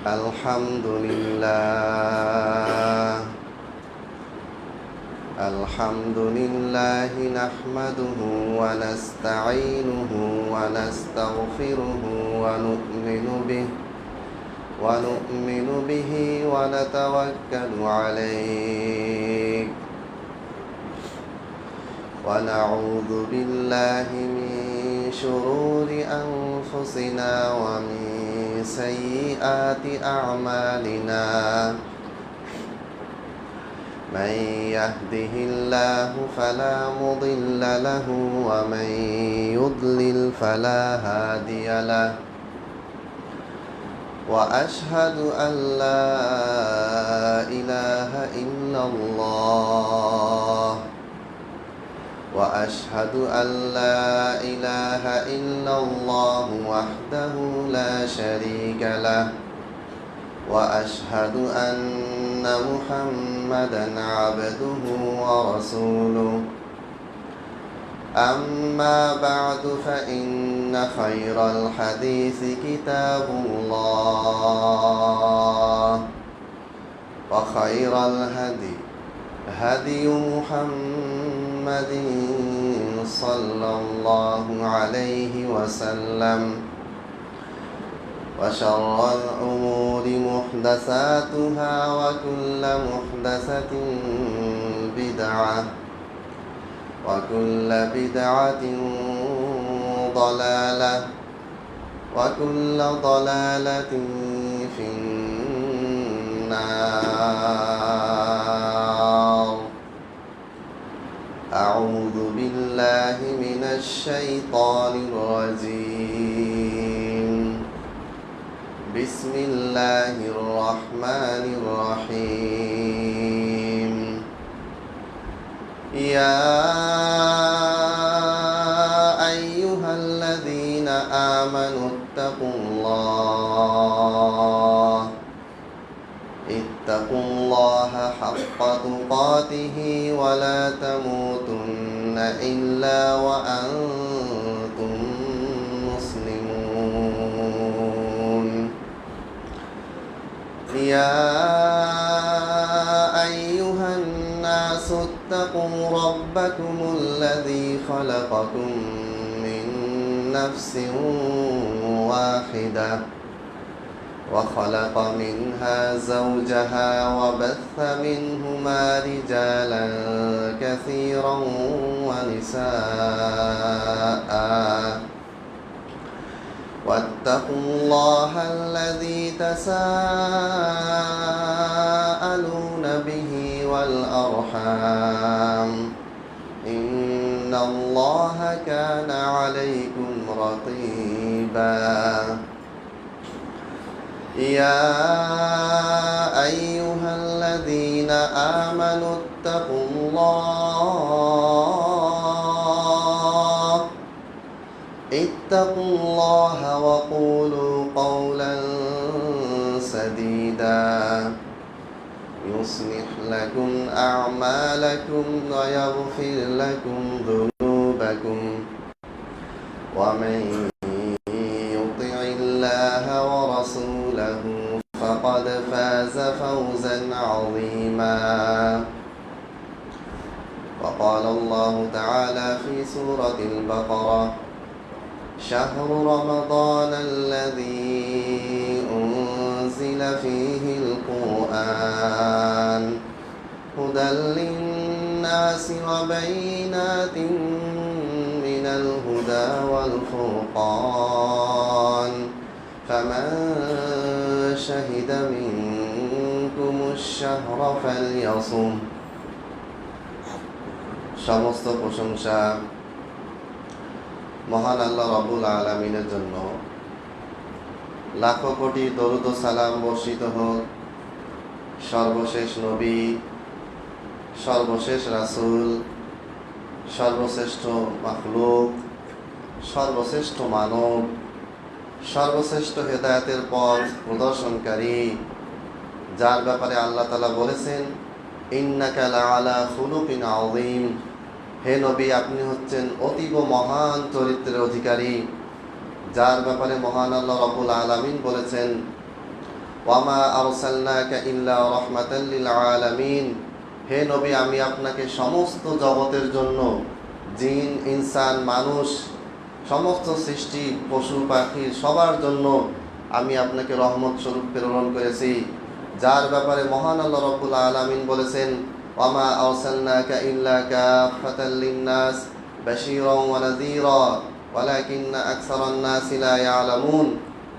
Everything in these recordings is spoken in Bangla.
الحمد لله الحمد لله نحمده ونستعينه ونستغفره ونؤمن به ونتوكل عليه ونعوذ بالله من شرور أنفسنا ومن سيئات أعمالنا من يهده الله فلا مضل له ومن يضلل فلا هادي له وأشهد أن لا إله إلا الله وأشهد أن لا إله إلا الله وحده لا شريك له وأشهد أن محمدًا عبده ورسوله أما بعد فإن خير الحديث كتاب الله وخير الهدي هدي محمد صلى الله عليه وسلم وشر الأمور محدثاتها وكل محدثة بدعة وكل بدعة ضلالة وكل ضلالة في النار أعوذ بالله من الشيطان الرجيم بسم الله الرحمن الرحيم يا أيها الذين آمنوا اتقوا الله حق تقاته ولا تموتن إلا وأنتم مسلمون يا أيها الناس اتقوا ربكم الذي خلقكم من نفس واحدة وخلق منها زوجها وبث منهما رجالا كثيرا ونساء واتقوا الله الذي تساءلون به والأرحام إن الله كان عليكم رقيبا يا أيها الذين آمنوا اتقوا الله وقولوا قولا سديدا يصلح لكم أعمالكم ويغفر لكم ذنوبكم ومن يطع الله ورسوله فقد فاز فوزا عظيما وقال الله تعالى في سورة البقرة شهر رمضان الذي أنزل فيه القرآن هدى للناس وبينات من الهدى والفرقان فمن شهد منكم الشهر فليصم সমস্ত প্রশংসা মহান আল্লাহ রাব্বুল আলামিনের জন্য লাখো কোটি দরুদ ও সালাম বর্ষিত হোক সর্বশেষ নবী সর্বশেষ রাসূল সর্বশ্রেষ্ঠ মাখলুক সর্বশ্রেষ্ঠ মানব সর্বশ্রেষ্ঠ হেদায়েতের পথ প্রদর্শনকারী যার ব্যাপারে আল্লাহ তাআলা বলেছেন ইন্নাকা লাআলা খুলুকিন আযীম হে নবী আপনি হচ্ছেন অতীব মহান চরিত্রের অধিকারী, যার ব্যাপারে মহান আল্লাহ রাব্বুল আলামিন বলেছেন ওয়ামা আরসালনাকা ইল্লা রাহমাতাল লিল আলামিন, হে নবী আমি আপনাকে সমস্ত জগতের জন্য, জিন ইনসান মানুষ সমস্ত সৃষ্টি পশু পাখি সবার জন্য আমি আপনাকে রহমত স্বরূপ প্রেরণ করেছি। যার ব্যাপারে মহান আল্লাহ রাব্বুল আলামিন বলেছেন, ওয়ামা আরসালনাকা ইল্লা কাফাতাল লিন্নাস বাশীরাও ওয়া নাযীরা ওয়ালাকিন্না আকসারান নাসি লা ইয়ালামুন,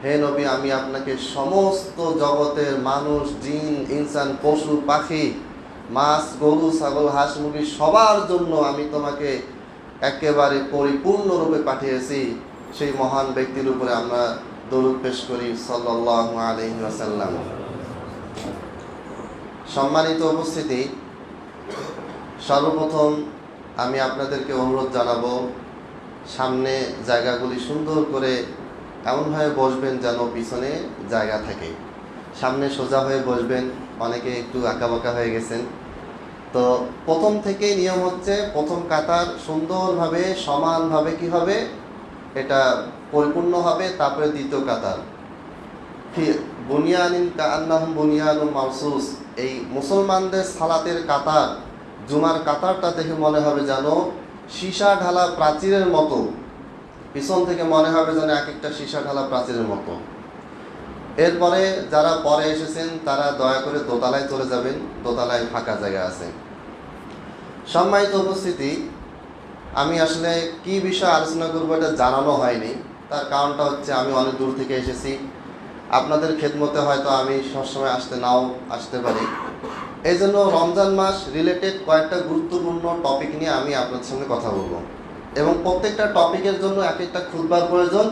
হে নবী আমি আপনাকে সমস্ত জগতের মানুষ জিন ইনসান পশু পাখি মাছ গরু ছাগল হাঁস মুরগি সবার জন্য আমি তোমাকে একেবারে পরিপূর্ণরূপে পাঠিয়েছি। সেই মহান ব্যক্তির উপরে আমরা দরুদ পেশ করি সাল্লাল্লাহু আলাইহি ওয়াসাল্লাম। সম্মানিত উপস্থিতি, সর্বপ্রথম আমি আপনাদেরকে অনুরোধ জানাবো, সামনে জায়গাগুলি সুন্দর করে এমনভাবে বসবেন যেন পিছনে জায়গা থাকে, সামনে সোজা হয়ে বসবেন। অনেকে একটু আঁকাবাঁকা হয়ে গেছেন। তো প্রথম থেকেই নিয়ম হচ্ছে প্রথম কাতার সুন্দরভাবে সমানভাবে কি হবে, এটা পরিপূর্ণ হবে। তারপরে দ্বিতীয় কাতার বুনিয়ানিন কাআন্নাহুম বুনিয়ানুম মারসুস, এই মুসলমানদের সালাতের কাতার জুমার কাতারটা দেখে মনে হবে যেন সীসা ঢালা প্রাচীরের মতো, পিছন থেকে মনে হবে যেন এক একটা সীসা ঢালা প্রাচীরের মতো। এরপরে যারা পরে এসেছেন তারা দয়া করে দোতলায় চলে যাবেন, দোতলায় ফাঁকা জায়গা আছে। সম্মানিত উপস্থিতি, আমি আসলে কি বিষয়ে আলোচনা করবো এটা জানানো হয়নি। তার কারণটা হচ্ছে আমি অনেক দূর থেকে এসেছি, আপনাদের খেদমতে হয়তো আমি সবসময় নাও আসতে পারি। এই জন্য রমজান মাস রিলেটেড কয়েকটা গুরুত্বপূর্ণ টপিক নিয়ে আমি আপনাদের সঙ্গে কথা বলবো, এবং প্রত্যেকটা টপিকের জন্য এক একটা খুতবার প্রয়োজন।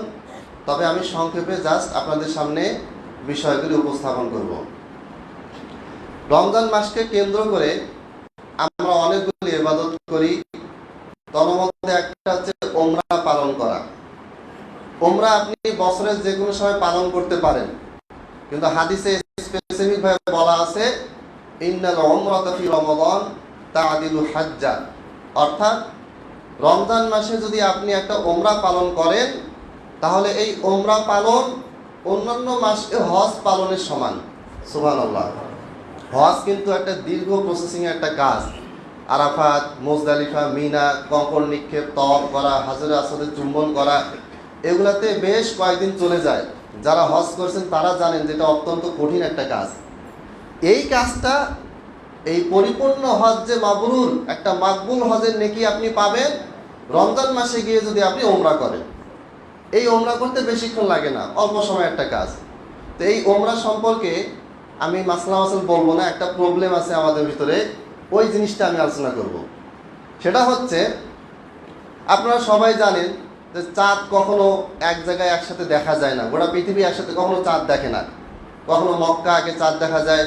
তবে আমি সংক্ষেপে জাস্ট আপনাদের সামনে বিষয়গুলি উপস্থাপন করব। রমজান মাসকে কেন্দ্র করে আমরা অনেকগুলি ইবাদত করি। তন্মধ্যে একটা হচ্ছে ওমরা পালন করা। ওমরা আপনি বছরের যে কোনো সময় পালন করতে পারেন, কিন্তু হাদিসে স্পেসিফিক ভাবে বলা আছে ইন্নাল উমরাতা ফি রমাদান তা'দিলু হাজ্জা, অর্থাৎ রমজান মাসে যদি আপনি একটা ওমরা পালন করেন তাহলে এই ওমরা পালন অন্যান্য মাসে হজ পালনের সমান। সুবহানাল্লাহ। হজ কিন্তু একটা দীর্ঘ প্রসেসিং একটা কাজ। আরাফাত, মুজদালিফা, মিনা, কঙ্কর নিক্ষেপ, তওয়াফ করা, হাজরে আসওয়াদে চুম্বন করা, এগুলাতে বেশ কয়েকদিন চলে যায়। যারা হজ করছেন তারা জানেন যে এটা অত্যন্ত কঠিন একটা কাজ। এই কাজটা, এই পরিপূর্ণ হজ যে মাবরুর, একটা মাকবুল হজের নেকি আপনি পাবেন রমজান মাসে গিয়ে যদি আপনি ওমরা করেন। এই ওমরা করতে বেশিক্ষণ লাগে না, অল্প সময় একটা কাজ। তো এই ওমরা সম্পর্কে আমি মাসলা মাসাল বলবো না, একটা প্রবলেম আছে আমাদের ভিতরে, ওই জিনিসটা আমি আলোচনা করব। সেটা হচ্ছে, আপনারা সবাই জানেন যে চাঁদ কখনো এক জায়গায় একসাথে দেখা যায় না, গোটা পৃথিবী একসাথে কখনো চাঁদ দেখে না। কখনো মক্কা আগে চাঁদ দেখা যায়,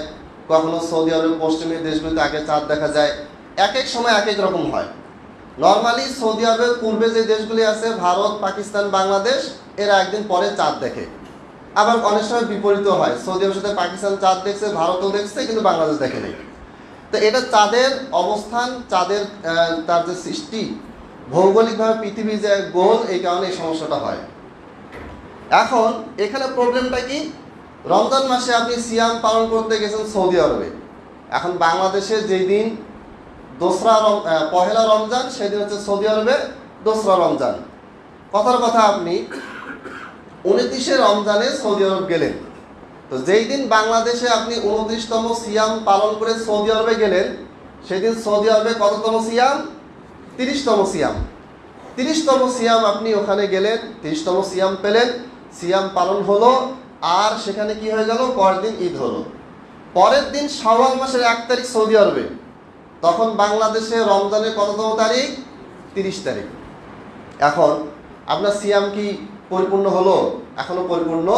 কখনো সৌদি আরব পশ্চিমের দেশগুলিতে আগে চাঁদ দেখা যায়। এক এক সময় এক এক রকম হয়। নর্মালি সৌদি আরবের পূর্বে যে দেশগুলি আছে, ভারত, পাকিস্তান, বাংলাদেশ, এরা একদিন পরে চাঁদ দেখে। আবার অনেক সময় বিপরীত হয়, সৌদি আরবের সাথে পাকিস্তান চাঁদ দেখছে, ভারতও দেখছে, কিন্তু বাংলাদেশ দেখে নেই। তো এটা চাঁদের অবস্থান, চাঁদের তার যে সৃষ্টি, ভৌগোলিকভাবে পৃথিবী যে গোল, এই কারণে এই সমস্যাটা হয়। এখন এখানে প্রবলেমটা কি, রমজান মাসে আপনি সিয়াম পালন করতে গেছেন সৌদি আরবে। এখন বাংলাদেশে যেই দিন পহেলা রমজান, সেদিন হচ্ছে সৌদি আরবে দোসরা রমজান। কথার কথা, আপনি 29শে রমজানে সৌদি আরব গেলেন। তো যেই দিন বাংলাদেশে আপনি 29তম সিয়াম পালন করে সৌদি আরবে গেলেন, সেদিন সৌদি আরবে কততম সিয়াম? 30তম সিয়াম। 30তম সিয়াম আপনি ওখানে গেলেন, 30তম সিয়াম পেলেন, সিয়াম পালন হলো। আর সেখানে কি হয়ে গেল, পরের দিন ঈদ হলো। পরের দিন শাওয়াল মাসের 1 তারিখ সৌদি আরবে, তখন বাংলাদেশে রমজানের কততম তারিখ? 30 তারিখ। এখন আপনার সিয়াম কি পরিপূর্ণ হলো? এখনো পরিপূর্ণ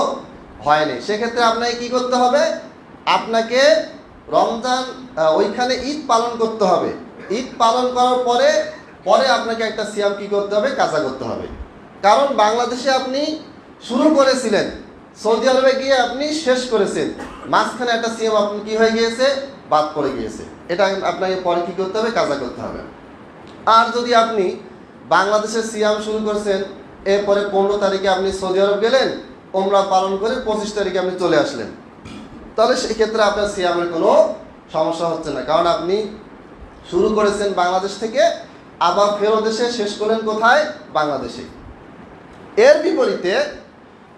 হয়নি। সেক্ষেত্রে আপনাকে কি করতে হবে? আপনাকে রমজান ওইখানে ঈদ পালন করতে হবে। ঈদ পালন করার পরে আপনাকে একটা সিয়াম কি করতে হবে? কাজা করতে হবে। কারণ বাংলাদেশে আপনি শুরু করেছিলেন, সৌদি আরবে গিয়ে আপনি শেষ করেছেন, মাঝখানে একটা সিয়াম আপনি কি হয়ে গিয়েছে? বাদ পড়ে গিয়েছে। এটা আপনাকে পরে কি করতে হবে? কাজা করতে হবে। আর যদি আপনি বাংলাদেশে সিয়াম শুরু করছেন, এরপরে 15 তারিখে আপনি সৌদি আরব গেলেন, ওমরা পালন করে 25 তারিখে আপনি চলে আসলেন, তাহলে সেই ক্ষেত্রে আপনার সিয়ামের কোনো সমস্যা হচ্ছে না, কারণ আপনি শুরু করেছেন বাংলাদেশ থেকে, আবার ফেরত এসে শেষ করেন কোথায়? বাংলাদেশে। এর বিপরীতে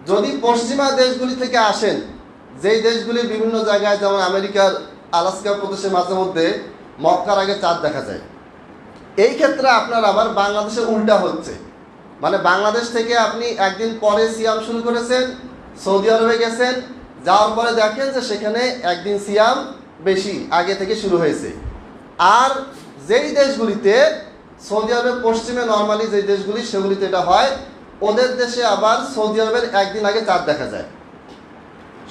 যদি পশ্চিমা দেশগুলি থেকে আসেন, যেই দেশগুলি বিভিন্ন জায়গায়, যেমন আমেরিকার আলাস্কা প্রদেশে মাঝে মধ্যে মক্কার আগে চাঁদ দেখা যায়, এই ক্ষেত্রে আপনার আবার বাংলাদেশে উল্টা হচ্ছে। মানে বাংলাদেশ থেকে আপনি একদিন পরে সিয়াম শুরু করেছেন, সৌদি আরবে গেছেন, যাওয়ার পরে দেখেন যে সেখানে একদিন সিয়াম বেশি আগে থেকে শুরু হয়েছে। আর যেই দেশগুলিতে, সৌদি আরবের পশ্চিমে নর্মালি যেই দেশগুলি, সেগুলিতে এটা হয়, ওদের দেশে আবার সৌদি আরবের একদিন আগে চাঁদ দেখা যায়।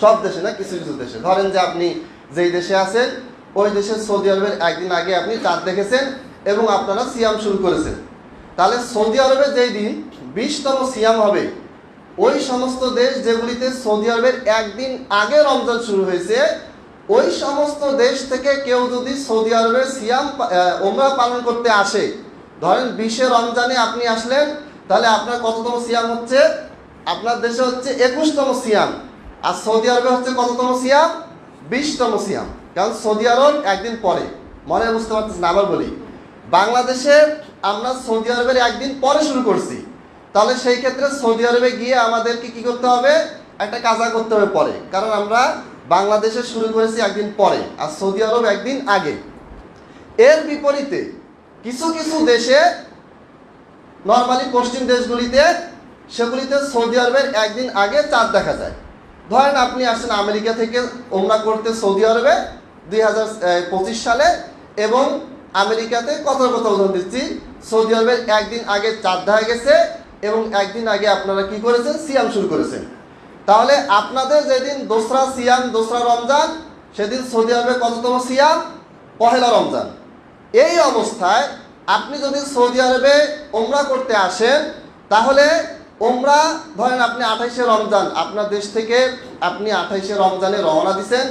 সব দেশে না, কিছু কিছু দেশে। ধরেন যে আপনি যেই দেশে আছেন, ওই দেশের সৌদি আরবের একদিন আগে আপনি চাঁদ দেখেছেন এবং আপনারা সিয়াম শুরু করেছেন। তাহলে সৌদি আরবে যেই দিন 20তম সিয়াম হবে, ওই সমস্ত দেশ যেগুলিতে সৌদি আরবের একদিন আগে রমজান শুরু হয়েছে, ওই সমস্ত দেশ থেকে কেউ যদি সৌদি আরবের সিয়াম ওমরা পালন করতে আসে, ধরেন 20শে রমজানে আপনি আসলেন, তাহলে আপনার কততম সিয়াম হচ্ছে? আপনার দেশে হচ্ছে 21তম সিয়াম, আর সৌদি আরবে হচ্ছে কততম সিয়াম? 20তম সিয়াম। কারণ সৌদি আরব একদিন পরে। মনে বুঝতে পারতেছেন? আবার বলি, বাংলাদেশে আমরা সৌদি আরবের একদিন পরে শুরু করছি, তাহলে সেই ক্ষেত্রে সৌদি আরবে গিয়ে আমাদেরকে কি করতে হবে? একটা কাজা করতে হবে পরে, কারণ আমরা বাংলাদেশে শুরু করেছি একদিন পরে, আর সৌদি আরব একদিন আগে। এর বিপরীতে কিছু কিছু দেশে, নর্মালি পশ্চিম দেশগুলিতে, সেগুলিতে সৌদি আরবের একদিন আগে চাঁদ দেখা যায়। ধরেন আপনি আসছেন আমেরিকা থেকে ওমরা করতে সৌদি আরবে 2025 সালে, এবং আমেরিকাতে কত উদাহরণ দিচ্ছি, সৌদি আরবের একদিন আগে চাঁদ দেখা গেছে এবং একদিন আগে আপনারা কি করেছেন? সিয়াম শুরু করেছেন। তাহলে আপনাদের যেদিন দোসরা সিয়াম, দোসরা রমজান, সেদিন সৌদি আরবে কততম সিয়াম? পহেলা রমজান। এই অবস্থায় আপনি যদি সৌদি আরবে ওমরা করতে আসেন, তাহলে ওমরা ধরেন আপনি 28শে রমজান, আপনার দেশ থেকে আপনি 28শে রমজানে রওনা দিচ্ছেন,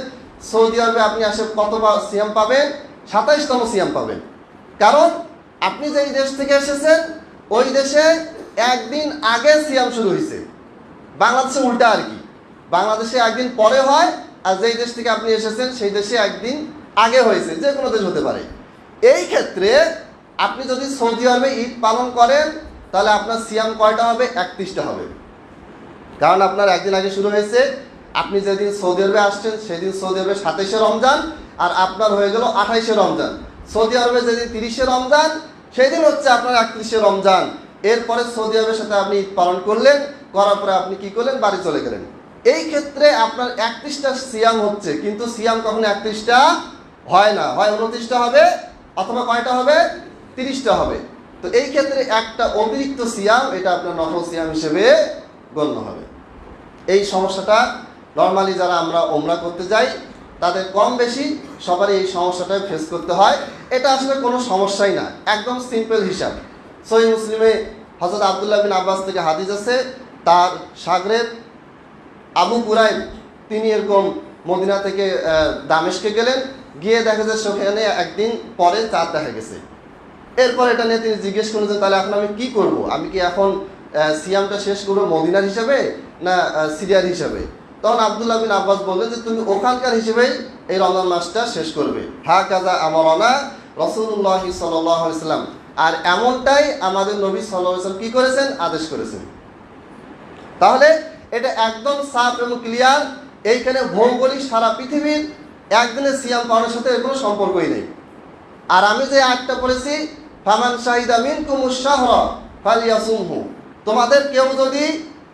সৌদি আরবে আপনি আসে কত সিয়াম পাবেন? 27তম সিয়াম পাবেন। কারণ আপনি যেই দেশ থেকে এসেছেন, ওই দেশে একদিন আগে সিয়াম শুরু হয়েছে। বাংলাদেশে উল্টা আর কি, বাংলাদেশে একদিন পরে হয়, আর যেই দেশ থেকে আপনি এসেছেন সেই দেশে একদিন আগে হয়েছে, যে কোনো দেশ হতে পারে। এই ক্ষেত্রে আপনি যদি সৌদি আরবে ঈদ পালন করেন, তাহলে আপনার সিয়াম কয়টা হবে? 31টা হবে। কারণ আপনার একদিন আগে শুরু হয়েছে, আপনি যেদিন সৌদি আরবে আসছেন সেদিন সৌদি আরবে 27শে রমজান, আর আপনার হয়ে গেল 28শে রমজান। সৌদি আরবে যেদিন 30শে রমজান, সেদিন হচ্ছে আপনার 31শে রমজান। এরপরে সৌদি আরবের সাথে আপনি ঈদ পালন করলেন, করার পরে আপনি কি করলেন? বাড়ি চলে গেলেন। এই ক্ষেত্রে আপনার 31টা সিয়াম হচ্ছে, কিন্তু সিয়াম কখনো 31টা হয় না, হয় 29টা হবে, অথবা কয়টা হবে? 30টা হবে। তো এই ক্ষেত্রে একটা অতিরিক্ত সিয়াম, এটা আপনার নফল সিয়াম হিসেবে গণ্য হবে। এই সমস্যাটা নর্মালি যারা আমরা ওমরা করতে যাই, তাদের কম বেশি সবারই এই সমস্যাটা ফেস করতে হয়। এটা আসলে কোনো সমস্যাই না, একদম সিম্পল হিসাব। সহিহ মুসলিমে হযরত আব্দুল্লাহ বিন আব্বাস থেকে হাদিস আছে, তার শাগরেদ আবু কুরাইব, তিনি এরকম মদিনা থেকে দামেস্কে গেলেন, গিয়ে দেখা যায় সেখানে একদিন পরে চাঁদ দেখা গেছে। এরপর এটা নিয়ে তিনি জিজ্ঞেস করেন যে তাহলে এখন আমি কি করব? আমি কি এখন সিয়ামটা শেষ করবো মদিনার হিসাবে না সিরিয়ার হিসাবে? তখন আব্দুল্লাহ বিন আব্বাস বললেন যে তুমি ওখানকার হিসেবেই এই রমজান মাসটা শেষ করবে। হা কাজা আমারনা রাসূলুল্লাহ সাল্লাল্লাহু আলাইহি ওয়াসাল্লাম, আর এমনটাই আমাদের নবী সাল্লাল্লাহু আলাইহি ওয়াসাল্লাম কি করেছেন? আদেশ করেছেন। তাহলে এটা একদম সাফ এবং ক্লিয়ার। এইখানে ভৌগোলিক সারা পৃথিবীর একদিনের সিয়াম পালনের সাথে এর কোনো সম্পর্কই নেই। আর আমি যে আয়াতটা পড়েছি, ফামান শাহিদা মিনকুমুশ শাহরা ফালিয়াসুমহু, তোমাদের কেউ যদি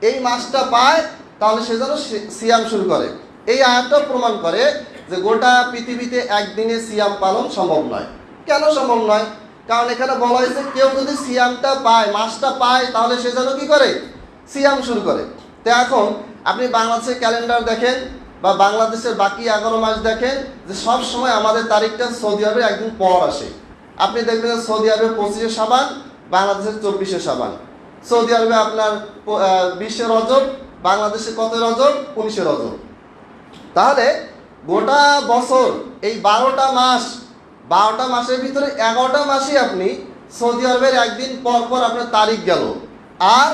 এই মাসটা পায় তাহলে সে যেন সিয়াম শুরু করে। এই আয়াতটা প্রমাণ করে যে গোটা পৃথিবীতে একদিনে সিয়াম পালন সম্ভব নয়। কেন সম্ভব নয়? কারণ এখানে বলা হয়েছে কেউ যদি সিয়ামটা পায়, মাসটা পায়, তাহলে সে যেন কি করে? সিয়াম শুরু করে। তো এখন আপনি বাংলাদেশের ক্যালেন্ডার দেখেন বা বাংলাদেশের বাকি 11 মাস দেখেন, যে সব সময় আমাদের তারিখটা সৌদি আরবের একদিন পর আসে। আপনি দেখবেন সৌদি আরবে 25শে শাবান, বাংলাদেশের 24শে শাবান। সৌদি আরবে আপনার 20শে রজব, বাংলাদেশে কত রজব? 19শে রজব। তাহলে গোটা বছর এই 12টা মাস, 12টা মাসের ভিতরে 11টা মাসই আপনি সৌদি আরবের একদিন পর পর আপনার তারিখ গেল। আর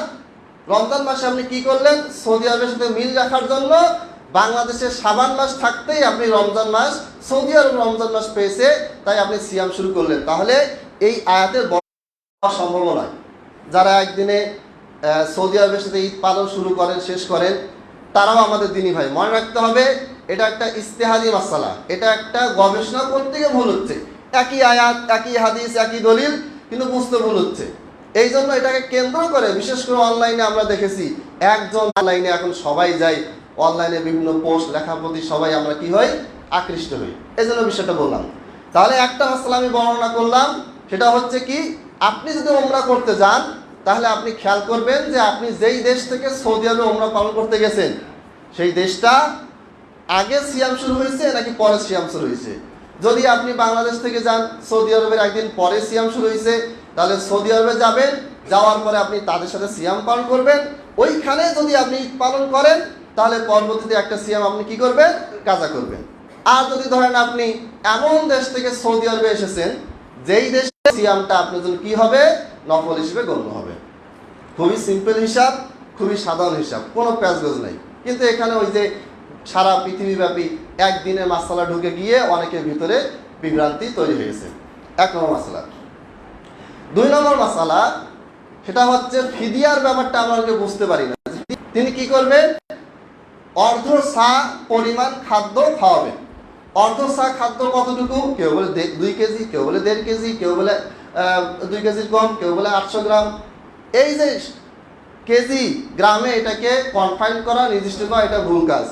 রমজান মাসে আপনি কি করলেন? সৌদি আরবের সাথে মিল রাখার জন্য বাংলাদেশে শাবান মাস থাকতেই আপনি রমজান মাস, সৌদি আরব রমজান মাস পেয়েছে, তাই আপনি সিয়াম শুরু করলেন। তাহলে এই আয়াতের সম্ভব নয়। যারা একদিনে সৌদি আরবের সাথে ঈদ পালন শুরু করেন, শেষ করেন, তারাও আমাদের দিনী ভাই। মনে রাখতে হবে, এটা একটা ইস্তেহাদি মাসালা, এটা একটা গবেষণা করতে গিয়ে ভুল হচ্ছে। একই আয়াত, একই হাদিস, একই দলিল, কিন্তু বুঝতে ভুল হচ্ছে। এই জন্য এটাকে কেন্দ্র করে বিশেষ করে অনলাইনে আমরা দেখেছি, একজন অনলাইনে এখন সবাই যায়, অনলাইনে বিভিন্ন পোস্ট লেখার প্রতি সবাই আমরা কি হই, আকৃষ্ট হই। এই জন্য বিষয়টা বললাম। তাহলে একটা মাসালা আমি বর্ণনা করলাম, সেটা হচ্ছে কি, আপনি যদি ওমরা করতে যান, তাহলে আপনি খেয়াল করবেন যে আপনি যেই দেশ থেকে সৌদি আরবে ওমরা পালন করতে গেছেন, সেই দেশটা আগে সিয়াম শুরু হয়েছে নাকি পরে সিয়াম শুরু হয়েছে। যদি আপনি বাংলাদেশ থেকে যান, সৌদি আরবের একদিন পরে সিয়াম শুরু হয়েছে, তাহলে সৌদি আরবে যাবেন, যাওয়ার পরে আপনি তাদের সাথে সিয়াম পালন করবেন। ওইখানে যদি আপনি ঈদ পালন করেন, তাহলে পরবর্তীতে একটা সিয়াম আপনি কি করবেন, কাজা করবেন। আর যদি ধরেন আপনি এমন দেশ থেকে সৌদি আরবে এসেছেন, যেই দেশে সিয়ামটা আপনার জন্য কি হবে, নফল হিসেবে গণ্য হবে। খুবই সিম্পল হিসাব, খুবই সাধারণ হিসাব, কোনো প্যাচগোজ নাই। কিন্তু এখানে ওই যে সারা পৃথিবীব্যাপী একদিনের মাসালা ঢুকে গিয়ে অনেকের ভিতরে বিভ্রান্তি তৈরি হয়েছে। 1 নম্বর মাসালা। 2 নম্বর মাসালা, সেটা হচ্ছে ফিদিয়ার ব্যাপারটা আমরা অনেকে বুঝতে পারি না। তিনি কি করবেন, অর্ধ সা পরিমাণ খাদ্য খাওয়াবেন। অর্ধ সা খাদ্য কতটুকু, কেউ বলে 2 কেজি, কেউ বলে 1.5 কেজি, কেউ বলে 2 কেজির কম, কেউ বলে 800 গ্রাম। এই যে কেজি গ্রামে এটাকে কনফাইন করা, নির্দিষ্ট করা, এটা ভুল কাজ।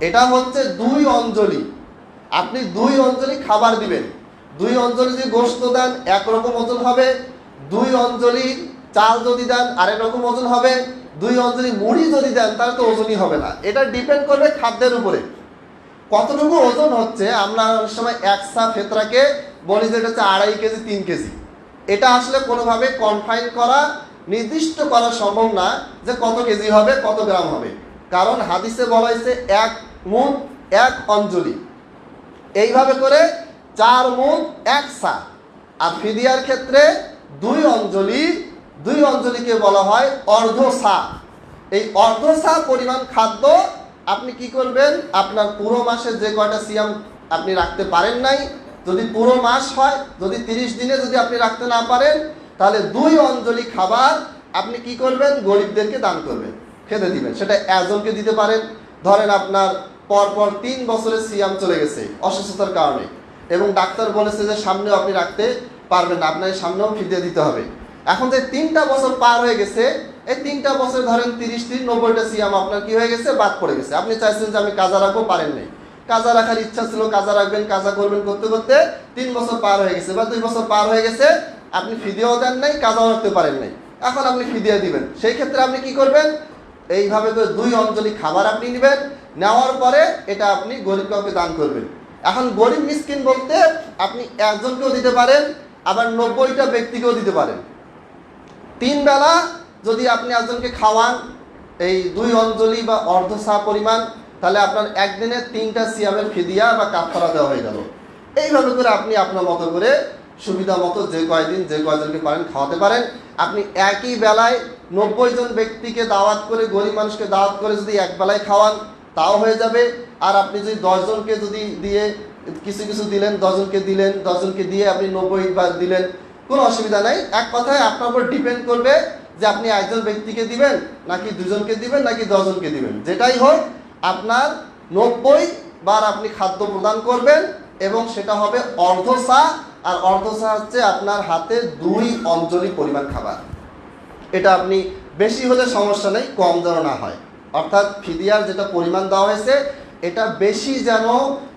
এটা হচ্ছে 2 অঞ্জলি। আপনি 2 অঞ্জলি খাবার দিবেন। 2 অঞ্জলি যদি গোশত দেন একরকম ওজন হবে, 2 অঞ্জলি চাল যদি দেন আরেক রকম ওজন হবে, 2 অঞ্জলি মুড়ি যদি দেন তাহলে তো ওজনই হবে না। এটা ডিপেন্ড করবে খাদ্যের উপরে কতটুকু ওজন হচ্ছে। আমরা অনেক সময় এক সা ফেতরাকে বলি যে এটা হচ্ছে 2.5 কেজি, 3 কেজি। এটা আসলে কোনোভাবে কনফাইন করা, নির্দিষ্ট করা সম্ভব না যে কত কেজি হবে, কত গ্রাম হবে। কারণ হাদিসে বলা হয়েছে 1 মুদ 1 অঞ্জলি, এইভাবে করে 4 মুদ 1 সা। আর ফিদিয়ার ক্ষেত্রে 2 অঞ্জলি, 2 অঞ্জলিকে বলা হয় অর্ধ সা। এই অর্ধ সা পরিমাণ খাদ্য আপনি কি করবেন, আপনার পুরো মাসে যে কয়টা সিয়াম আপনি রাখতে পারেন নাই, যদি পুরো মাস হয়, যদি 30 দিনে যদি আপনি রাখতে না পারেন, তাহলে 2 অঞ্জলি খাবার আপনি কি করবেন, গরিবদেরকে দান করবেন, খেতে দিবেন। সেটা একজনকে দিতে পারেন। ধরেন আপনার পরপর 3 বছরের সিয়াম চলে গেছে অসুস্থতার কারণে, এবং ডাক্তার বলেছে যে সামনেও আপনি রাখতে পারবেন না, আপনার সামনেও ফিরিয়ে দিতে হবে। এখন যে 3টা বছর পার হয়ে গেছে, এই 3টা বছর ধরেন 30, 90টা সিয়াম আপনার কি হয়ে গেছে, বাদ পড়ে গেছে। আপনি চাইছেন যে আমি কাজা রাখবো, পারেন নাই। কাজা রাখার ইচ্ছা ছিল, কাজা রাখবেন, কাজা করবেন, করতে করতে 3 বছর পার হয়ে গেছে বা 2 বছর পার হয়ে গেছে, আপনি ফিদিয়াও দেন নাই, কাজাও রাখতে পারেন নাই। এখন আপনি ফিদিয়া দিবেন। সেই ক্ষেত্রে আপনি কি করবেন, এইভাবে করে 2 অঞ্জলি খাবার আপনি নেবেন, নেওয়ার পরে এটা আপনি গরিব কাউকে দান করবেন। এখন গরিব মিসকিন বলতে আপনি একজনকেও দিতে পারেন, আবার 90টা ব্যক্তিকেও দিতে পারেন। 3 বেলা যদি আপনি একজনকে খাওয়ান এই 2 অঞ্জলি বা অর্ধ সা পরিমাণ, তাহলে আপনার একদিনে 3টা সিয়ামের ফিদিয়া বা কাফারা দেওয়া হয়ে গেল। এইভাবে করে আপনি আপনার মতো করে সুবিধা মতো যে কয়দিন যে কয়জনকে পারেন খাওয়াতে পারেন। আপনি একই বেলায় 90 জন ব্যক্তিকে দাওয়াত করে, গরিব মানুষকে দাওয়াত করে যদি এক বেলায় খাওয়ান, তাও হয়ে যাবে। আর আপনি যদি 10 জনকে যদি দিয়ে কিছু কিছু দিলেন, 10 জনকে দিলেন, 10 জনকে দিয়ে আপনি 90 বার দিলেন, কোনো অসুবিধা নাই। এক কথায় আপনার উপর ডিপেন্ড করবে যে আপনি একজন ব্যক্তিকে দিবেন নাকি 2 জনকে দিবেন নাকি 10 জনকে দিবেন। যেটাই হোক, আপনার 90 বার আপনি খাদ্য প্রদান করবেন, এবং সেটা হবে অর্ধ সা। আর অর্ধ সা হচ্ছে আপনার হাতে 2 অঞ্জলি পরিমাণ খাবার। এটা আপনি বেশি হলে সমস্যা নেই, কম যেন না হয়। অর্থাৎ ফিদিয়ার যেটা পরিমাণ দেওয়া হয়েছে, এটা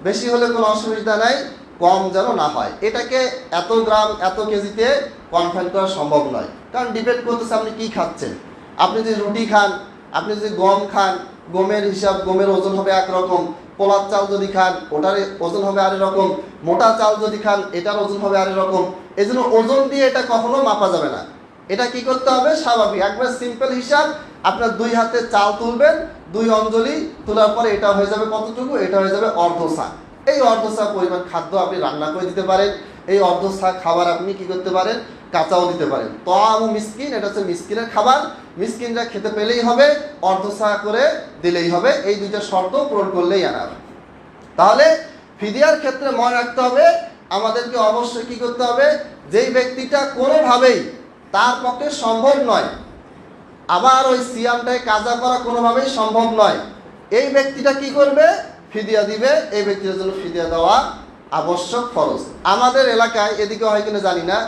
বেশি হলে কোনো অসুবিধা নাই, কম যেন না হয়। এটাকে এত গ্রাম এত কেজিতে কনফাইন করা সম্ভব নয়, কারণ ডিপেন্ড করতেছে আপনি কি খাচ্ছেন। আপনি যদি রুটি খান, আপনি যদি গম খান, গমের হিসাব, গমের ওজন হবে একরকম। পোলার চাল যদি খান, ওটার ওজন হবে আরেক রকম। মোটা চাল যদি খান, এটার ওজন হবে আরেক রকম। এই জন্য ওজন দিয়ে এটা কখনো মাপা যাবে না। এটা কি করতে হবে, স্বাভাবিক একবার সিম্পল হিসাব। আপনার 2 হাতে চাল তুলবেন, 2 অঞ্জলি তোলার পরে এটা হয়ে যাবে কতটুকু, এটা হয়ে যাবে অর্ধ সা। এই অর্ধ সা পরিমাণ খাদ্য আপনি রান্না করে দিতে পারেন। এই অর্ধ সা খাবার আপনি কি করতে পারেন, কাঁচাও দিতে পারেন। তাআমু মিসকিন, এটা হচ্ছে মিসকিনের খাবার, মিসকিনরা খেতে পেলেই হবে, অর্ধ সা করে দিলেই হবে, এই দুইটা শর্ত পূরণ করলেই আনার। তাহলে ফিদিয়ার ক্ষেত্রে মনে রাখতে হবে আমাদেরকে অবশ্যই কি করতে হবে, যেই ব্যক্তিটা কোনোভাবেই তার পক্ষে সম্ভব নয়, আবার ওই সিয়ামটায় কাজা করা কোনোভাবেই সম্ভব নয়, এই ব্যক্তিটা কি করবে, ফিদিয়া দিবে। এই ব্যক্তির জন্য ফিদিয়া দেওয়া আবশ্যক, ফরজ। আমাদের এলাকায় এদিকে হয় কিনা জানি না,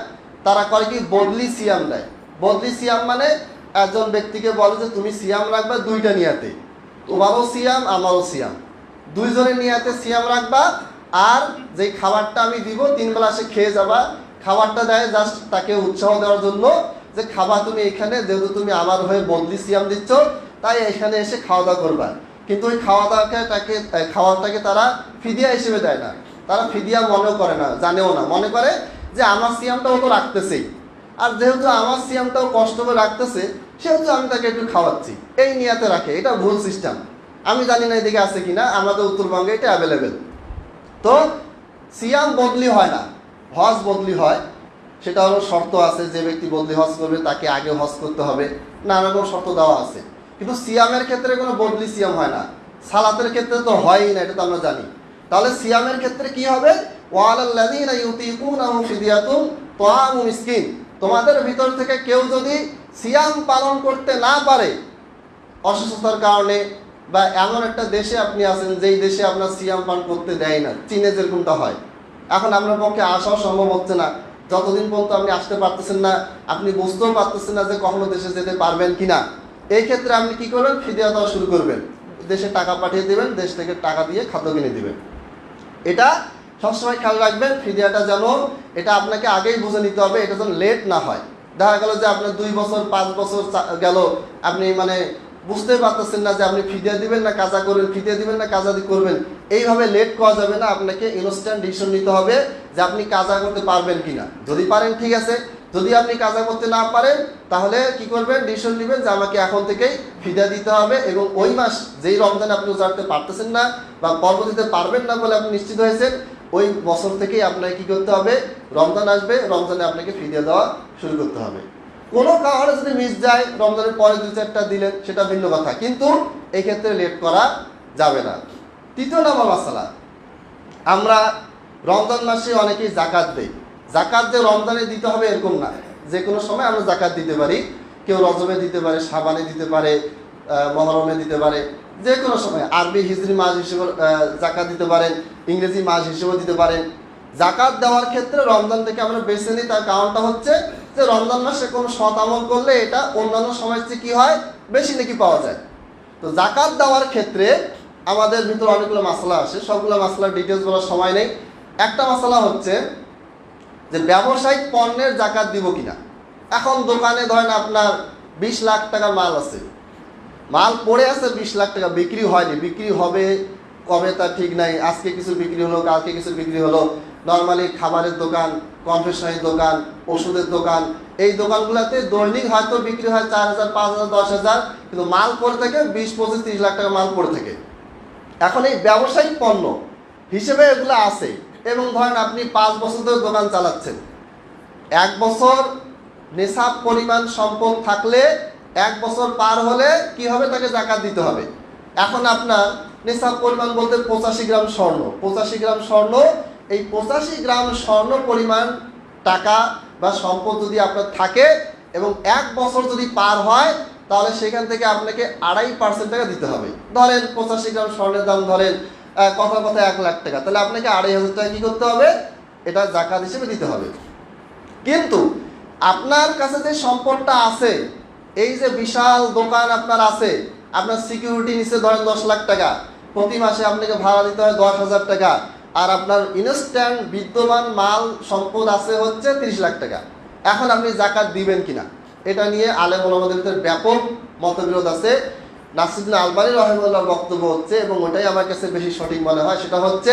তারা করে কি বদলি সিয়াম দেয়। বদলি সিয়াম মানে একজন ব্যক্তিকে বলে যে তুমি সিয়াম রাখবা দুইটা নিয়াতে, তোমারও সিয়াম আমারও সিয়াম, দুইজনের নিয়াতে সিয়াম রাখবা, আর যেই খাবারটা আমি দিব 3 বেলা সে খেয়ে যাবা। খাবারটা দেয় জাস্ট তাকে উৎসাহ দেওয়ার জন্য যে খাবা তুমি এখানে, যেহেতু তুমি আমার হয়ে বদলি সিয়াম দিচ্ছ তাই এখানে এসে খাওয়া দাওয়া করবা। কিন্তু ওই খাওয়াটাকে তারা ফিদিয়া হিসেবে দেয় না, তারা ফিদিয়া মনেও করে না, জানেও না, মনে করে যে আমার সিয়ামটাও তো রাখতেছেই, আর যেহেতু আমার সিয়ামটাও কষ্ট করে রাখতেছে সেহেতু আমি তাকে একটু খাওয়াচ্ছি, এই নিয়াতে রাখে। এটা ভুল সিস্টেম, আমি জানি না এদিকে আছে কিনা, আমাদের উত্তরবঙ্গে এটা অ্যাভেলেবেল। তো সিয়াম বদলি হয় না, হজ বদলি হয়। সেটা হলো শর্ত আছে, যে ব্যক্তি বদলি হজ করবে তাকে আগে হজ করতে হবে, নানা রকম শর্ত দেওয়া আছে। কিন্তু সিয়ামের ক্ষেত্রে কোনো বদলি সিয়াম হয় না, সালাতের ক্ষেত্রে তো হয়ই না, এটা তো আমরা জানি। তাহলে সিয়ামের ক্ষেত্রে কি হবে, ওয়ালাল্লাযীনা ইউতীকুনাহু ফিদিয়াতুন তাআমু মিসকিন, তোমাদের ভিতর থেকে কেউ যদি সিয়াম পালন করতে না পারে অসুস্থতার কারণে, বা এমন একটা দেশে আপনি আছেন যেই দেশে আপনার সিয়াম পালন করতে দেয় না, চীনে যেরকমটা হয়, এখন আপনার পক্ষে আসাও সম্ভব হচ্ছে না, যতদিন পর্যন্ত আপনি আসতে পারতেছেন না, আপনি বুঝতেও পারতেছেন না যে কখনো দেশে যেতে পারবেন কিনা, এই ক্ষেত্রে আপনি কি করবেন, ফিদিয়া দেওয়া শুরু করবেন, দেশে টাকা পাঠিয়ে দেবেন, দেশ থেকে টাকা দিয়ে খাদ্য কিনে দিবেন। এটা সবসময় খেয়াল রাখবেন, ফিদিয়াটা যেন, এটা আপনাকে আগেই বুঝে নিতে হবে, এটা যেন লেট না হয়। দেখা গেল যে আপনার 2 বছর 5 বছর গেল, আপনি মানে বুঝতে পারতেছেন না যে আপনি ফিদিয়া দিবেন না কাজা করবেন, ফিদিয়া দিবেন না কাজা করবেন, এইভাবে লেট করা যাবে না। আপনাকে ইনস্ট্যান্ট ডিসিশন নিতে হবে যে আপনি কাজা করতে পারবেন কিনা। যদি পারেন ঠিক আছে, যদি আপনি কাজা করতে না পারেন তাহলে কি করবেন, ডিসিশন নেবেন যে আমাকে এখন থেকেই ফিদিয়া দিতে হবে, এবং ওই মাস যেই রমজানে আপনি রোজা রাখতে পারতেছেন না বা পর্ব দিতে পারবেন না বলে আপনি নিশ্চিত হয়েছেন, ওই বছর থেকেই আপনাকে কি করতে হবে, রমজান আসবে, রমজানে আপনাকে ফিদিয়া দেওয়া শুরু করতে হবে। কোনো কারণে যদি মিস যায়, রমজানের পরে 2-4টা দিলেন সেটা ভিন্ন কথা, কিন্তু এই ক্ষেত্রে লেট করা যাবে না। 3 নম্বর মাসালা, আমরা রমজান মাসে অনেকেই জাকাত দেই। জাকাত যে রমজানে দিতে হবে এরকম না, যে কোনো সময় আমরা জাকাত দিতে পারি। কেউ রজবে দিতে পারে, শাবানে দিতে পারে, মহরমে দিতে পারে, যে কোনো সময়। আরবি হিজরি মাস হিসেবে জাকাত দিতে পারেন, ইংরেজি মাস হিসেবেও দিতে পারেন। জাকাত দেওয়ার ক্ষেত্রে রমজান থেকে আমরা বেছে নিই, তার কারণটা হচ্ছে যে রমজান মাসে কোনো সৎ আমল করলে এটা অন্যান্য সময় চেয়ে কী হয়, বেশি নাকি পাওয়া যায়। তো জাকাত দেওয়ার ক্ষেত্রে আমাদের ভিতরে অনেকগুলো মাসলা আসে, সবগুলো মাসলার ডিটেলস বলার সময় নেই। একটা মাসলা হচ্ছে যে ব্যবসায়িক পণ্যের জাকাত দিব কিনা। এখন দোকানে ধরেন আপনার 20 লাখ টাকার মাল আছে, মাল পড়ে আছে 20 লাখ টাকা, বিক্রি হয়নি, বিক্রি হবে কবে তা ঠিক নাই, আজকে কিছু বিক্রি হলো, কালকে কিছু বিক্রি হলো। নর্মালি খাবারের দোকান, কনফেকশনারি দোকান, ওষুধের দোকান, এই দোকানগুলোতে দৈনিক হয়তো বিক্রি হয় 4,000, 5,000, 10,000, কিন্তু মাল পড়ে থাকে 20, 25, 30 লাখ টাকা মাল পড়ে থাকে। এখন এই ব্যবসায়িক পণ্য হিসেবে এগুলো আছে, এবং ধরেন আপনি 5 বছর ধরে দোকান চালাচ্ছেন, 1 বছর নেশাব পরিমাণ সম্পদ থাকলে 1 বছর পার হলে কি হবে, তাকে জাকাত দিতে হবে। এখন আপনার নেশাব পরিমাণ বলতে 85 গ্রাম স্বর্ণ, 85 গ্রাম স্বর্ণ, এই 85 গ্রাম স্বর্ণ পরিমাণ টাকা বা সম্পদ যদি আপনার থাকে এবং 1 বছর যদি পার হয়, তাহলে সেখান থেকে আপনাকে 2.5% টাকা দিতে হবে। ধরেন 85 গ্রাম স্বর্ণের দাম ধরেন কথা 1 লাখ টাকা, তাহলে আপনাকে 2,500 টাকা কী করতে হবে, এটা জাকাত হিসেবে দিতে হবে। কিন্তু আপনার কাছে যে সম্পদটা আছে, এই যে বিশাল দোকান আপনার আছে, আপনার সিকিউরিটি নিচে ধরেন 10 লাখ টাকা, প্রতি মাসে আপনাকে ভাড়া দিতে হয় 10,000 টাকা, আর আপনার ইনস্ট্যান্ট বিদ্যমান মাল সম্পদ আছে হচ্ছে 30 লাখ টাকা। এখন আপনি জাকাত দিবেন কিনা, এটা নিয়ে আলেম ওলামাদের ভিতরে ব্যাপক মতবিরোধ আছে। নাসিরুদ্দিন আলবানী রাহিমাহুল্লাহর বক্তব্য হচ্ছে, এবং ওটাই আমার কাছে বেশি সঠিক মনে হয়, সেটা হচ্ছে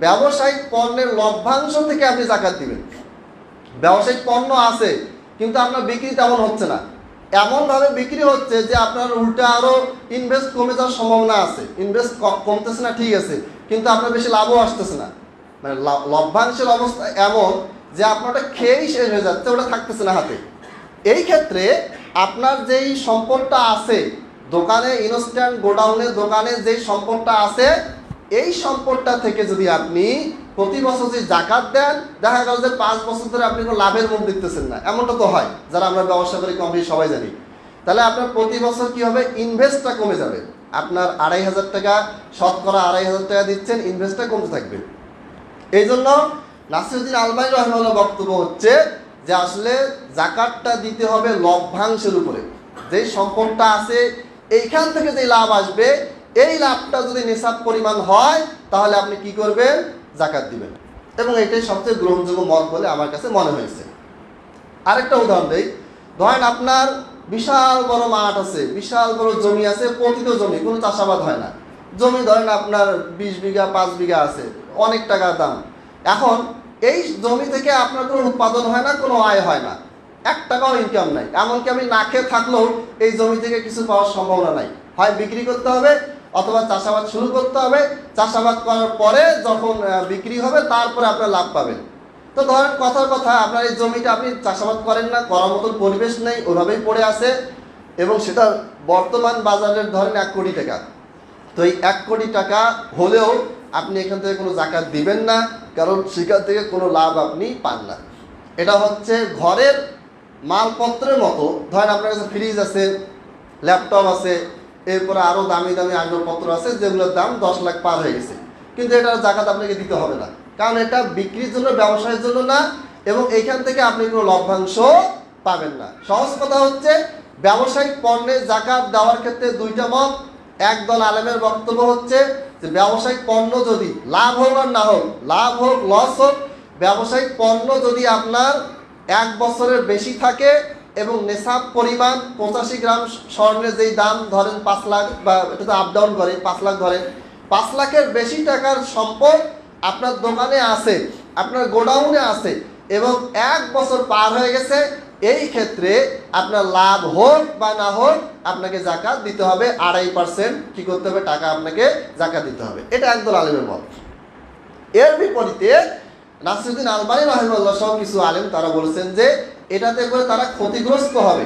ব্যবসায়িক পণ্যের লভ্যাংশ থেকে আপনি জাকাত দিবেন। ব্যবসায়িক পণ্য আছে কিন্তু আপনার বিক্রি তেমন হচ্ছে না, এমনভাবে বিক্রি হচ্ছে যে আপনার উল্টা আরও ইনভেস্ট কমে যাওয়ার সম্ভাবনা আছে। ইনভেস্ট কমতেছে না ঠিক আছে, কিন্তু আপনার বেশি লাভও আসতেছে না। মানে লভ্যাংশের অবস্থা এমন যে আপনারটা খেয়েই শেষ হয়ে যাচ্ছে, ওটা থাকতেছে না হাতে। এই ক্ষেত্রে আপনার যেই সম্পদটা আছে দোকানে, ইনস্ট্যান্ট গোডাউনে দোকানে যেই সম্পদটা আছে, এই সম্পদটা থেকে যদি আপনি প্রতি বছর যদি জাকাত দেন, দেখা গেল যে 5 বছর ধরে আপনি কোনো লাভের মুখ দেখতেছেন না, এমনটা তো হয় যারা আমরা ব্যবসা করি কম বেশি সবাই জানি। তাহলে আপনার প্রতি বছর কি হবে, ইনভেস্টটা কমে যাবে। আপনার 2,500 টাকা, শতকরা 2,500 টাকা দিচ্ছেন, ইনভেস্টটা কমতে থাকবে। এই জন্য নাসিরউদ্দিন আলবানী রাহিমাহুল্লাহ বক্তব্য হচ্ছে যে আসলে জাকাতটা দিতে হবে লভ্যাংশের উপরে। যেই সম্পদটা আছে এইখান থেকে যে লাভ আসবে, এই লাভটা যদি নিসাব পরিমাণ হয় তাহলে আপনি কি করবেন, জাকাত দিবেন। এবং এটাই সবচেয়ে গ্রহণযোগ্য মত বলে আমার কাছে মনে হয়েছে। আরেকটা উদাহরণ দেই, ধরেন আপনার বিশাল বড় মাঠ আছে, বিশাল বড় জমি আছে, পতিত জমি, কোনো চাষাবাদ হয় না জমি, ধরেন আপনার 20 বিঘা 5 বিঘা আছে, অনেক টাকার দাম। এখন এই জমি থেকে আপনার কোনো উৎপাদন হয় না, কোনো আয় হয় না, 1 টাকাও ইনকাম নাই, এমনকি আমি না খেয়ে থাকলেও এই জমি থেকে কিছু পাওয়ার সম্ভাবনা নাই। হয় বিক্রি করতে হবে অথবা চাষাবাদ শুরু করতে হবে, চাষাবাদ করার পরে যখন বিক্রি হবে তারপরে আপনার লাভ পাবেন। তো ধরেন কথার কথা, আপনার এই জমিটা আপনি চাষাবাদ করেন না, করার মতন পরিবেশ নেই, ওভাবেই পড়ে আছে, এবং সেটা বর্তমান বাজারের ধরেন 1 কোটি টাকা। তো এই 1 কোটি টাকা হলেও আপনি এখান থেকে কোনো জাকাত দিবেন না, কারণ সেখান থেকে কোনো লাভ আপনি পান না। এটা হচ্ছে ঘরের মালপত্রের মতো। ধরেন আপনার কাছে ফ্রিজ আছে, ল্যাপটপ আছে, এরপরে আরও দামি দামি আসবাবপত্র আছে যেগুলোর দাম 10 লাখ পার হয়ে গেছে, কিন্তু এটার জাকাত আপনাকে দিতে হবে না, কারণ এটা বিক্রির জন্য, ব্যবসায়ের জন্য না, এবং এইখান থেকে আপনি কোনো লভ্যাংশ পাবেন না। সহজ কথা হচ্ছে, ব্যবসায়িক পণ্যে জাকাত দেওয়ার ক্ষেত্রে 2টা মত। একদল আলেমের বক্তব্য হচ্ছে যে ব্যবসায়িক পণ্য যদি লাভ হোক আর না হোক, লাভ হোক লস হোক, ব্যবসায়িক পণ্য যদি আপনার 1 বছরের বেশি থাকে এবং নেশাব পরিমাণ 85 গ্রাম স্বর্ণের যেই দাম ধরেন 5 লাখ, বা এটা তো আপ ডাউন করে, 5 লাখ ধরেন, 5 লাখের বেশি টাকার সম্পদ আপনার দোকানে আছে, আপনার গোডাউনে আছে, এবং 1 বছর পার হয়ে গেছে, এই ক্ষেত্রে আপনার লাভ হোক বা না হোক আপনাকে জাকাত দিতে হবে। 2.5% কি করতে হবে, টাকা আপনাকে জাকাত দিতে হবে। এটা একদল আলেমের মত। এর বিপরীতে নাসিরউদ্দিন আলবানী রাহিমাহুল্লাহ সহ কিছু আলেম তারা বলেছেন যে এটাতে করে তারা ক্ষতিগ্রস্ত হবে।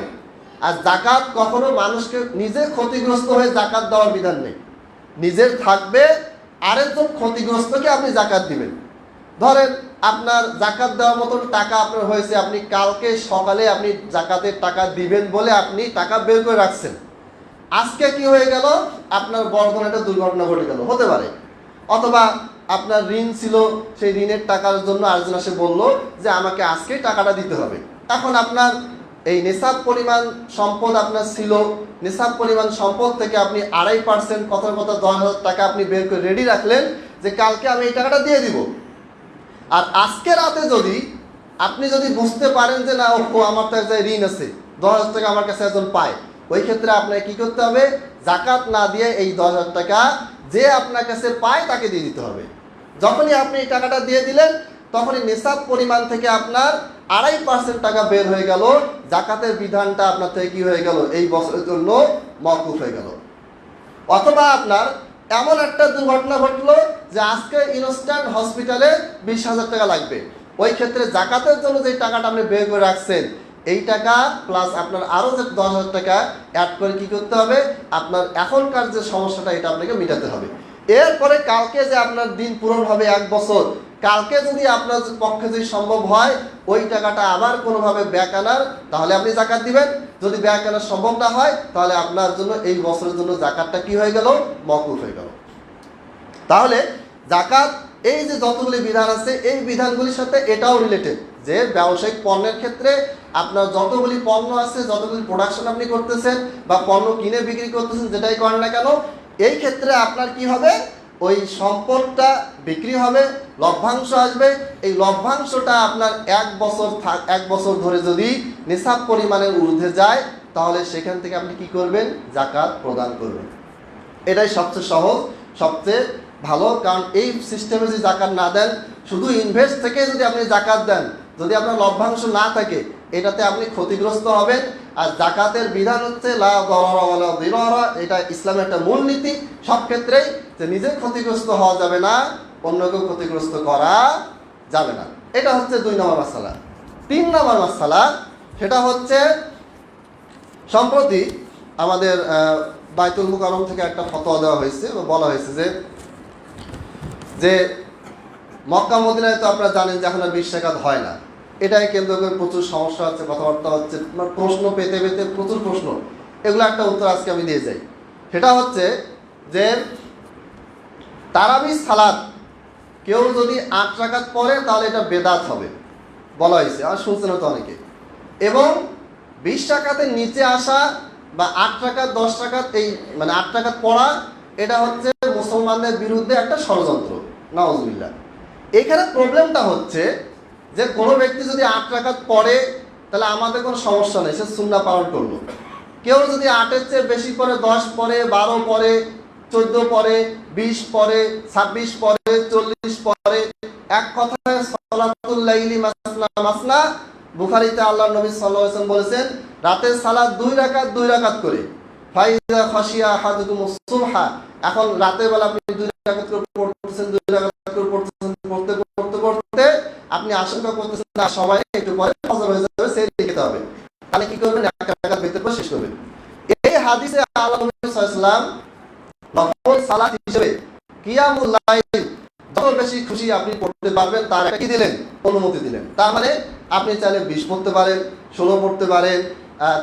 আর জাকাত কখনো মানুষকে নিজে ক্ষতিগ্রস্ত হয়ে জাকাত দেওয়ার বিধান নেই, নিজের থাকবে, আরেকজন ক্ষতিগ্রস্তকে আপনি জাকাত দিবেন। ধরেন আপনার জাকাত দেওয়ার মতন টাকা আপনার হয়েছে, আপনি কালকে সকালে আপনি জাকাতের টাকা দিবেন বলে আপনি টাকা বের করে রাখছেন, আজকে কি হয়ে গেল, আপনার বড় ধরনের একটা দুর্ঘটনা ঘটে গেল, হতে পারে, অথবা আপনার ঋণ ছিল, সেই ঋণের টাকার জন্য আরেকজন এসে বললো যে আমাকে আজকেই টাকাটা দিতে হবে। এখন আপনার এই নেশাব পরিমাণ সম্পদ আপনার ছিল, নেশাব পরিমাণ সম্পদ থেকে আপনি 2.5%, কথার কথা 10,000 টাকা আপনি বের করে রেডি রাখলেন যে কালকে আমি এই টাকাটা দিয়ে দিব। আর আজকে রাতে যদি আপনি যদি বুঝতে পারেন যে না, ও আমার তো এক জায়গায় ঋণ আছে, 10,000 টাকা আমার কাছে একজন পায়, ওই ক্ষেত্রে আপনাকে কি করতে হবে, জাকাত না দিয়ে এই 10,000 টাকা যে আপনার কাছে পায় তাকে দিয়ে দিতে হবে। যখনই আপনি এই টাকাটা দিয়ে দিলেন, তখনই নেশাব পরিমাণ থেকে আপনার 2.5% টাকা বের হয়ে গেল, জাকাতের বিধানটা আপনার থেকে কি হয়ে গেল, এই বছরের জন্য মওকুফ হয়ে গেল। অথবা আপনার এমন একটা দুর্ঘটনা ঘটলো যে আজকে ইনস্ট্যান্ট হসপিটালে 20,000 টাকা লাগবে, ওই ক্ষেত্রে জাকাতের জন্য যে টাকাটা আপনি বের করে রাখছেন, এই টাকা প্লাস আপনার আরও যে 10,000 টাকা অ্যাড করে কি করতে হবে, আপনার এখনকার যে সমস্যাটা এটা আপনাকে মেটাতে হবে। এরপরে কালকে যে আপনার দিন পূরণ হবে 1 বছর, কালকে যদি আপনার পক্ষে যদি সম্ভব হয় ওই টাকাটা আবার কোনোভাবে ব্যাক আনার, তাহলে আপনি জাকাত দিবেন। যদি ব্যাক আনা সম্ভব না হয় তাহলে আপনার জন্য এই বছরের জন্য জাকাতটা কি হয়ে গেল, মওকুফ হয়ে গেল। তাহলে জাকাত এই যে যতগুলি বিধান আছে, এই বিধানগুলির সাথে এটাও রিলেটেড যে ব্যবসায়িক পণ্যের ক্ষেত্রে আপনার যতগুলি পণ্য আছে, যতগুলি প্রোডাকশন আপনি করতেছেন বা পণ্য কিনে বিক্রি করতেছেন, যেটাই করেন না কেন, এই ক্ষেত্রে আপনার কি হবে, ওই সম্পদটা বিক্রি হবে, লভ্যাংশ আসবে। এই লভ্যাংশটা আপনার 1 বছর ধরে যদি নিসাব পরিমাণের ঊর্ধ্বে যায়, তাহলে সেখান থেকে আপনি কি করবেন, জাকাত প্রদান করবেন। এটাই সবচেয়ে সহজ, সবচেয়ে ভালো। কারণ এই সিস্টেমে যদি জাকাত না দেন, শুধু ইনভেস্ট থেকে যদি আপনি জাকাত দেন, যদি আপনার লভ্যাংশ না থাকে, এটাতে আপনি ক্ষতিগ্রস্ত হবেন। আর জাকাতের বিধান হচ্ছে লা দরারা ওয়ালা দিরারা, এটা ইসলামের একটা মূলনীতি সব ক্ষেত্রেই, যে নিজে ক্ষতিগ্রস্ত হওয়া যাবে না, অন্যকেও ক্ষতিগ্রস্ত করা যাবে না। এটা হচ্ছে 2 নম্বর মাসআলা। 3 নম্বর মাসআলা, সেটা হচ্ছে সম্প্রতি আমাদের বাইতুল মুকাররম থেকে একটা ফতোয়া দেওয়া হয়েছে, বলা হয়েছে যে মক্কা মদিনায় তো আপনারা জানেন যে এখন আর 20 রাকাত হয় না। এটাই কেন্দ্র করে প্রচুর সমস্যা হচ্ছে, কথাবার্তা হচ্ছে, প্রশ্ন পেতে পেতে প্রচুর প্রশ্ন। এগুলো একটা উত্তর আজকে আমি দিয়ে যাই। সেটা হচ্ছে যে তারাবির সালাত কেউ যদি 8 রাকাত পড়ে তাহলে এটা বেদাত হবে বলা হয়েছে, আর শুনছেন তো অনেকে। এবং 20 রাকাতের নিচে আসা বা 8 রাকাত 10 রাকাত এই মানে 8 রাকাত পড়া, এটা হচ্ছে মুসলমানদের বিরুদ্ধে একটা ষড়যন্ত্র, নাউজুবিল্লাহ। এখানে প্রবলেমটা হচ্ছে যে কোনো ব্যক্তি যদি 8 রাকাত পড়ে তাহলে আমাদের কোনো সমস্যা নেই, সে সুন্নাহ পালন করলো। কেউ যদি 8-এর চেয়ে বেশি পড়ে, 10 পড়ে, 12 পড়ে, 14 পড়ে, 20 পড়ে, 26 পড়ে, 40 পড়ে, এক কথায় সালাতুল লাইলি মাসনা মাসনা। বুখারীতে আল্লাহর নবী সাল্লাল্লাহু আলাইহি ওয়াসাল্লাম বলেছেন, রাতের সালাত 2 রাকাত করে। ফাইজা খাশিয়া আহাদুকুমুস সুবহা, এখন রাতের বেলা আপনি 2 রাকাত করে পড়তেছেন, 2 রাকাত করে পড়তেছেন, পড়তে আপনি আশঙ্কা করতেছেন না সবাই একটু পরে ফজর হয়ে যাবে, সেই দিকে হবে, তাহলে কি করবেন? 1 রাকাত ভিতরে পড়ে শেষ করবেন। এই হাদিসে আল্লাহর নবী সাল্লাল্লাহু আলাইহি ওয়াসাল্লাম নফল সালাত হিসেবে কিয়ামুল লাইল যত বেশি খুশি আপনি পড়তে পারবেন তার একটা কি দিলেন? অনুমতি দিলেন। তার মানে আপনি চাইলে 20 পড়তে পারেন, 16 পড়তে পারেন,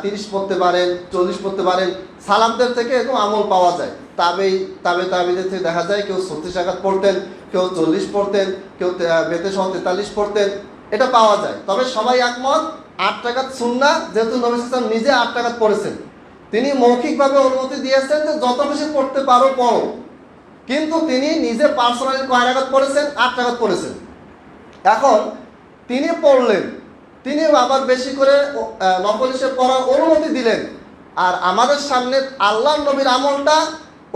30 পড়তে পারেন, 40 পড়তে পারেন। সালামদের থেকে এরকম আমল পাওয়া যায়। তাবেঈদের থেকে দেখা যায় কেউ 36 রাকাত পড়তেন, কেউ 40 পড়তেন, কেউ বেতে সহ 43 পড়তেন, এটা পাওয়া যায়। তবে সবাই একমত 8 রাকাত সুন্নাহ, যেহেতু নবী সাল্লাল্লাহু আলাইহি ওয়াসাল্লাম নিজে 8 রাকাত পড়েছেন, তিনি মৌখিকভাবে অনুমতি দিয়েছেন যে যত বেশি পড়তে পারো পড়ো, কিন্তু তিনি নিজে পার্সোনালি কয় রাকাত পড়েছেন? 8 রাকাত পড়েছেন। এখন তিনি পড়লেন, তিনি আবার বেশি করে নফল হিসেবে পড়ার অনুমতি দিলেন, আর আমাদের সামনে আল্লাহর নবীর আমলটা,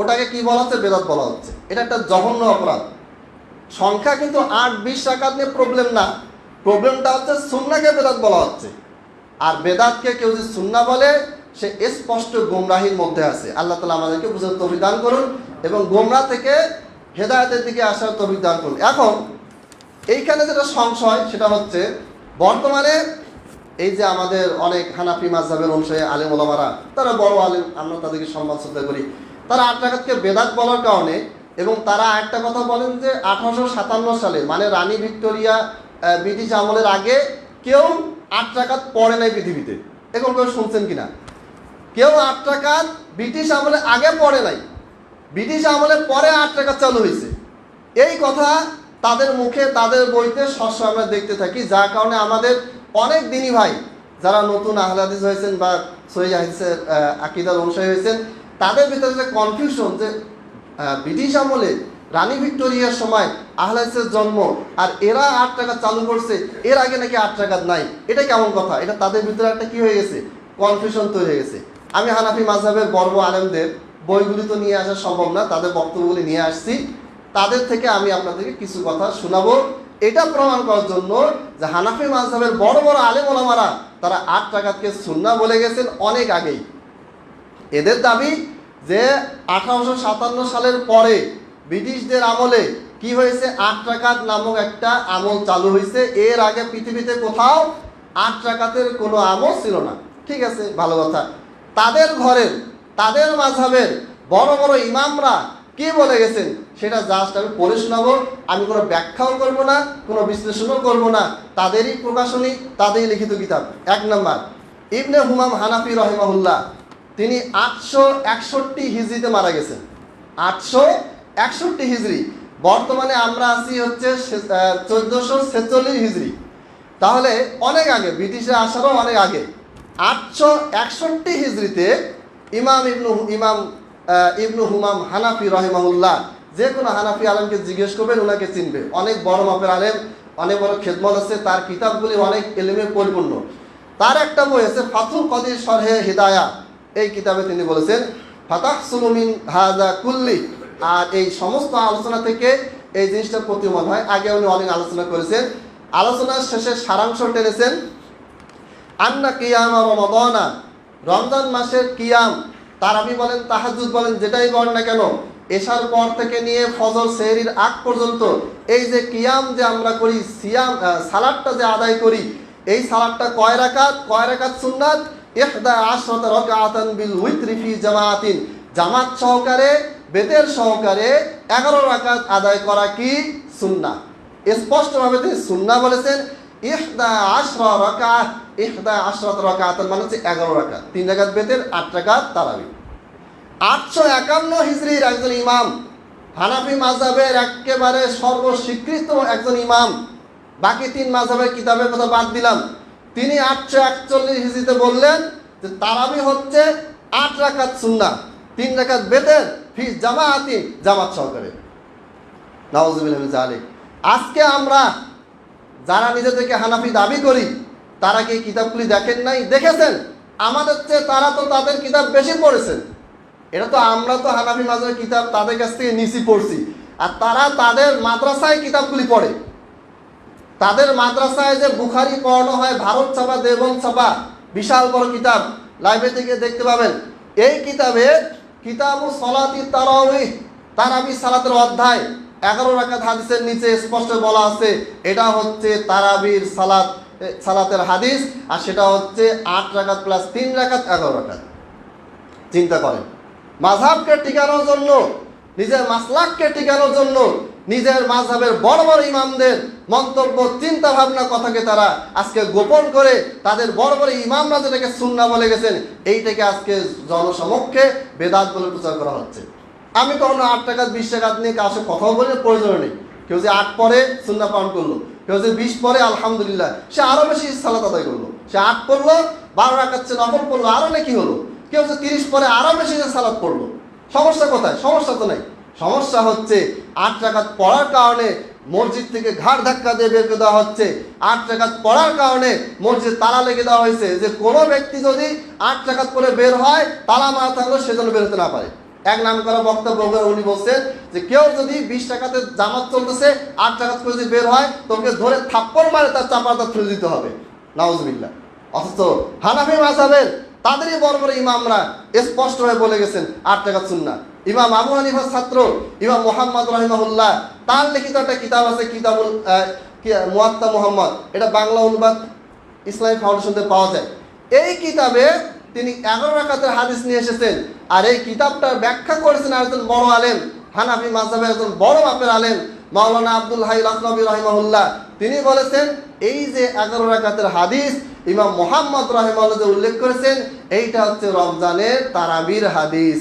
ওটাকে কি বলা হচ্ছে? বেদাত বলা হচ্ছে। এটা একটা জঘন্য অপরাধ। সংখ্যা কিন্তু 8-20 রাকাত নিয়ে প্রবলেম না, প্রবলেমটা হচ্ছে সুন্নাহকে বেদাত বলা হচ্ছে। আর বেদাতকে কেউ যদি সুন্নাহ বলে সে স্পষ্ট গোমরাহির মধ্যে আছে। আল্লাহ তাআলা আমাদেরকে বুঝার তৌফিক দান করুন এবং গোমরাহ থেকে হেদায়েতের দিকে আসার তৌফিক দান করুন। এখন এইখানে যেটা সংশয় সেটা হচ্ছে, বর্তমানে এই যে আমাদের অনেক হানাফি মাযহাবের অনুসারী আলেম ওলামারা, তারা বড় আলেম, আমরা তাদেরকে সম্মান শ্রদ্ধা করি, তারা 8 রাকাতকে বেদাত বলার কারণে, এবং তারা একটা কথা বলেন যে 1857 সালে মানে রানী ভিক্টোরিয়া ব্রিটিশ আমলের আগে কেউ 8 রাকাত পড়ে নাই পৃথিবীতে। এখন কেউ শুনছেন কিনা? কেউ 8 রাকাত ব্রিটিশ আমলে আগে পড়ে নাই, ব্রিটিশ আমলে পরে 8 রাকাত চালু হয়েছে। এই কথা তাদের মুখে, তাদের বইতে সবসময় আমরা দেখতে থাকি, যার কারণে আমাদের অনেক দিনী ভাই যারা নতুন আহলে হাদিস হয়েছেন বা সহিহ হাদিসের আকীদার অনুসারী হয়েছেন, তাদের ভিতরে যে কনফিউশন যে ব্রিটিশ আমলে রানী ভিক্টোরিয়ার সময় আহলে হাদিসের জন্ম, আর এরা 8 রাকাত চালু করছে, এর আগে নাকি 8 রাকাত নাই, এটা কেমন কথা? এটা তাদের ভিতরে একটা কি হয়ে গেছে? কনফিউশন তৈরি হয়ে গেছে। আমি হানাফি মাযহাবের বড় আলেমদের বইগুলি তো নিয়ে আসা সম্ভব না, তাদের বক্তব্যগুলি নিয়ে আসছি, তাদের থেকে আমি আপনাদেরকে কিছু কথা শোনাবো, এটা প্রমাণ করার জন্য যে হানাফি মাযহাবের বড় বড় আলেম ওলামারা তারা 8 রাকাতকে সুন্নাহ বলে গেছেন অনেক আগেই। এদের দাবি যে 1857 সালের পরে ব্রিটিশদের আমলে কি হয়েছে? 8 রাকাত নামক একটা আমল চালু হয়েছে। এর আগে পৃথিবীতে কোথাও 8 রাকাতের কোনো আমল ছিল না। ঠিক আছে, ভালো কথা। তাদের ঘরের, তাদের মাযহাবের বড় বড় ইমামরা কি বলে গেছেন সেটা জাস্ট আমি পড়ে শোনাবো। আমি কোনো ব্যাখ্যাও করব না, কোনো বিশ্লেষণও করব না, তাদেরই প্রকাশনী, তাদেরই লিখিত কিতাব। 1 নম্বর, ইবনে হুমাম হানাফি রহিমাহুল্লাহ, তিনি 861 হিজরিতে মারা গেছেন। 861 হিজরি। বর্তমানে আমরা আছি হচ্ছে 1446 হিজরি, তাহলে অনেক আগে, ব্রিটিশরা আসারও অনেক আগে। 861 হিজরিতে ইমাম ইবনু হুমাম হানাফি রহিমাহুল্লাহ, যে কোনো হানাফি আলেমকে জিজ্ঞেস করবেন, ওনাকে চিনবে। অনেক বড় মাপের আলেম, অনেক বড় খেদমত আছে, তার কিতাবগুলি অনেক এলেমে পরিপূর্ণ। তার একটা বই আছে ফাতুল কদির শরহে হিদায়া, এই কিতাবে তিনি বলেছেন ফাতাহসুলু মিন হাযা কুল্লি, আর এই সমস্ত আলোচনা থেকে এই জিনিসটা প্রতীয়মান হয়। আগে উনি অনেক আলোচনা করেছেন, আলোচনার শেষে সারাংশ টেনেছেন, আন্না কিয়াম রমাদানা, রমজান মাসের কিয়াম, তারাবি বলেন, তাহাজ্জুদ বলেন, যেটাই বলেন না কেন, এশার পর থেকে নিয়ে ফজর সেহরির আগ পর্যন্ত এই যে কিয়াম যে আমরা করি, সিয়াম সালাদটা যে আদায় করি, এই সালাদটা কয় রাকাত সুন্নাত? 11 রাকাতান বিল উইতরি ফি জামাতিন, জামাত সহকারে, বেতের সহকারে 11 রাকাত আদায় করা কি সুন্নাহ। স্পষ্টভাবে তিনি সুন্নাহ বলেছেন। 11 রাকাত, 11 রাকাতান মানে হচ্ছে 11 রাকাত, 3 রাকাত বেতের, 8 রাকাত তারাবি। 851 হিজরির একজন ইমাম, হানাফি মাযহাবের একেবারে সর্বস্বীকৃত একজন ইমাম, বাকি 3 মাযহাবের কিতাবের কথা বাদ দিলাম, তিনি 841 হিজরিতে বললেন যে তারাবি হচ্ছে 8 রাকাত সুন্নাহ, 3 রাকাত বেতের, ফি জামাআতি, জামাত সহকারে। নাউযুবিল্লাহি মিন যালিক। আজকে আমরা যারা নিজেদেরকে হানাফি দাবি করি, তারা কি কিতাবগুলি দেখেন নাই? দেখেছেন। আমাদের চেয়ে তারা তো তাদের কিতাব বেশি পড়েছেন। এটা তো আমরা তো হানাফি মাযহাবের কিতাব তাদের কাছ থেকে নিচি পড়ছি, আর তারা তাদের মাদ্রাসায় কিতাবগুলি পড়ে। তাদের মাদ্রাসায় যে বুখারি পড়ানো হয়, ভারত ছাপা, দেওবন্দ ছাপা, বিশাল বড় কিতাব, লাইব্রেরি থেকে দেখতে পাবেন। এই কিতাবে কিতাবু সলাতি তারাবিহ, তারাবি সালাতের অধ্যায় 11 রাকাত হাদিসের নিচে স্পষ্ট বলা আছে এটা হচ্ছে তারাবির সালাতের হাদিস, আর সেটা হচ্ছে 8 রাকাত প্লাস 3 রাকাত 11 রাকাত। চিন্তা করেন, মাযহাবকে টিকানোর জন্য, নিজের মাসলাককে টিকানোর জন্য, নিজের মাযহাবের বড় বড় ইমামদের মন্তব্য, চিন্তা ভাবনা, কথাকে তারা আজকে গোপন করে তাদের বড় বড় ইমামরা যেটাকে সুন্নাহ বলে গেছেন, এইটাকে আজকে জনসমক্ষে বেদাত বলে প্রচার করা হচ্ছে। আমি কখনো 8 রাকাত 20 রাকাত নিয়ে কারোর সাথে কথাও বলি, প্রয়োজন নেই। কেউ যে 8 পরে সুন্নাহ পালন করলো, কেউ যে 20 পরে আলহামদুলিল্লাহ, সে আরো বেশি সালাত আদায় করলো। সে 8 পড়লো, 12 রাকাত সে নফল পড়লো, আরো নাকি হলো। কেউ যে 30 পরে আরো বেশি সালাত পড়লো। সমস্যা কোথায়? সমস্যা তো নাই। সমস্যা হচ্ছে 8 রাকাত পড়ার কারণে মসজিদ থেকে ঘাড় ধাক্কা দিয়ে বের করে দেওয়া হচ্ছে। 8 রাকাত পড়ার কারণে মসজিদ তালা লেগে দেওয়া হয়েছে, যে কোনো ব্যক্তি যদি 8 রাকাত পরে বের হয়, তালা মারা থাকলেও সেজন্য বের হতে না পারে। এক নাম করা বক্তব্য উনি বলছেন যে কেউ যদি 20 রাকাতের জামাত চলতেছে, 8 রাকাত করে যদি বের হয়, তোকে ধরে থাপ্পড় মারে তার চাপাটা তুলে দিতে হবে। নাউজুবিল্লাহ। অথচ হানাফি মাযহাবের তাদেরই বড় বড় ইমামরা স্পষ্টভাবে বলে গেছেন 8 রাকাত সুন্নাহ। ইমাম আবু হানিফার ছাত্র ইমাম মুহাম্মদ রাহিমাহুল্লাহ, তার লিখিত একটা কিতাব আছে, কিতাবুল মুয়াত্তা মুহাম্মদ, এটা বাংলা অনুবাদ ইসলামিক ফাউন্ডেশনতে পাওয়া যায়। এই কিতাবে তিনি 11 রাকাতের হাদিস নিয়ে এসেছেন, আর এই কিতাবটার ব্যাখ্যা করেছেন একজন বড় আলেম, হানাফি মাযহাবের একজন বড় মাপের আলেম, মাওলানা আব্দুল হাই লাখনবী রাহিমাহুল্লাহ। তিনি বলেছেন এই যে 11 রাকাতের হাদিস ইমাম মুহাম্মদ রাহিমাহুল্লাহ যে উল্লেখ করেছেন, এইটা হচ্ছে রমজানের তারাবির হাদিস,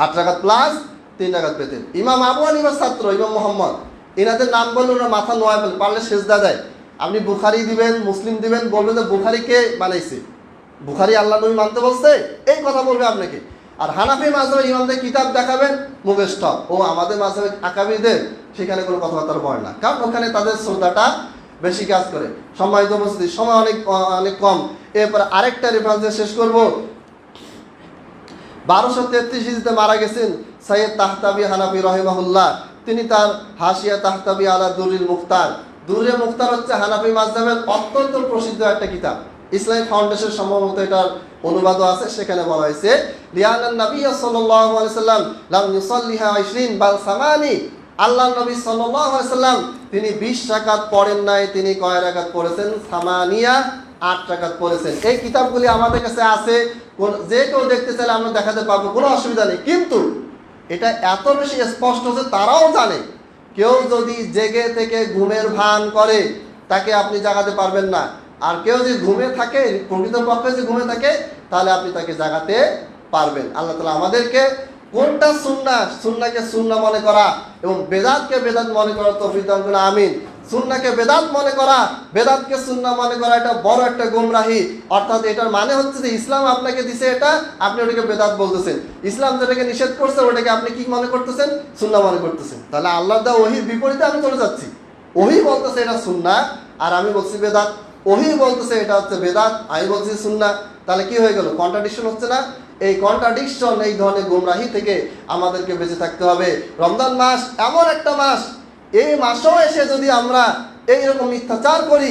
8 রাকাত প্লাস 3 রাকাত পেতেন। ইমাম আবু হানিফার ছাত্র ইমাম মুহাম্মদ, এনাদের নাম বললে ওরা মাথা নোয়া ফেলে, পারলে সেজদা দেয়। আপনি বুখারি দিবেন, মুসলিম দিবেন, বলবেন যে বুখারি কে বানাইছে, বুখারি আল্লাহ নবী মানতে বলছে, এই কথা বলবে আপনাকে। আর হানাফি মাযহাবের ইমামদের কিতাব দেখাবেন, মুখে স্টপ। ও আমাদের মাযহাবের আকাবিরদের সেখানে কোনো কথাবার্তা বলে না, কারণ ওখানে তাদের শ্রদ্ধাটা বেশি কাজ করে। সম্মানিত উপস্থিতি, সময় অনেক কম। এরপর আরেকটা রেফারেন্সে শেষ করব। 1233 হিজরিতে মারা গেছেন সৈয়দ তাহতাবি হানাফি রাহিমাহুল্লাহ। তিনি তার হাসিয়া তাহতাবি আলা দুরুল মুখতার, দুরুল মুখতার হচ্ছে হানাফি মাযহাবের অত্যন্ত প্রসিদ্ধ একটা কিতাব। ইসলামিক ফাউন্ডেশন সম্ভবত এটার অনুবাদও আছে, সেখানে বলা হয়েছে লিআন্নান নবী সাল্লাল্লাহু আলাইহি ওয়াসাল্লাম লাম ইউসাল্লিহা 20 বাল 8। আল্লাহর নবী সাল্লাল্লাহু আলাইহি ওয়াসাল্লাম তিনি 20 রাকাত পড়েন নাই, তিনি কয় রাকাত পড়েছেন? 8 রাকাত পড়েছেন। এই কিতাবগুলি আমাদের কাছে আছে, যে কেউ দেখতে চাইলে আমরা দেখাতে পারবো, কোনো অসুবিধা নেই। কিন্তু এটা এত বেশি স্পষ্ট যে তারাও জানে, কেউ যদি জেগে থেকে ঘুমের ভান করে তাকে আপনি জাগাতে পারবেন না। আর কেউ যদি ঘুমে থাকে, প্রকৃতপক্ষে যদি ঘুমে থাকে, তাহলে আপনি তাকে জাগাতে পারবেন। আল্লাহ তাআলা আমাদেরকে কোনটা সুন্নাহ, সুন্নাহকে সুন্নাহ মনে করা এবং বেদাতকে বেদাত মনে করার তৌফিক দান করুন, আমিন। সুন্নাহকে বেদাত মনে করা, বেদাতকে সুন্নাহ মনে করা, এটা বড় একটা গোমরাহি। অর্থাৎ এটার মানে হচ্ছে যে ইসলাম আপনাকে দিছে এটা, আপনি ওটাকে বেদাত বলতেছেন। ইসলাম যেটাকে নিষেধ করছে ওটাকে আপনি কি মনে করতেছেন? সুন্নাহ মনে করতেছেন। তাহলে আল্লাহর দেওয়া ওহীর বিপরীতে আমি চলে যাচ্ছি। ওহী বলতেছে এটা সুন্নাহ, আর আমি বলছি বেদাত। ওহী বলতেছে এটা হচ্ছে বেদাত, আমি বলছি সুন্নাহ। তাহলে কি হয়ে গেল? কন্ট্রাডিকশন হচ্ছে না? এই কন্ট্রাডিকশন, এই ধরনের গোমরাহি থেকে আমাদেরকে বেঁচে থাকতে হবে। রমজান মাস এমন একটা মাস, এই মাসেও এসে যদি আমরা এইরকম মিথ্যাচার করি,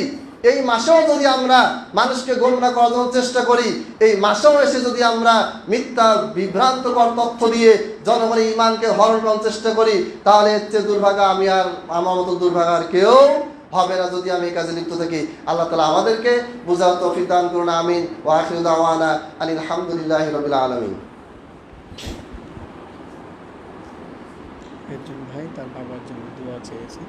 এই মাসেও যদি আমরা মানুষকে গোমরাহ করার জন্য চেষ্টা করি, এই মাসেও এসে যদি আমরা মিথ্যা বিভ্রান্তকর তথ্য দিয়ে জনগণের ঈমানকে হরণ করার চেষ্টা করি, তাহলে এর চেয়ে দুর্ভাগা আমি আর আমার মতো দুর্ভাগা আর কেউ হবে না যদি আমি এই কাজে লিপ্ত থাকি। আল্লাহ তাআলা আমাদেরকে বুঝার তৌফিক দান করুন, আমিন। ওয়া আখিরু দাওয়ানা আনিল হামদুলিল্লাহি রাব্বিল আলামিন। একজন ভাই তার বাবার জন্য দোয়া চেয়েছে।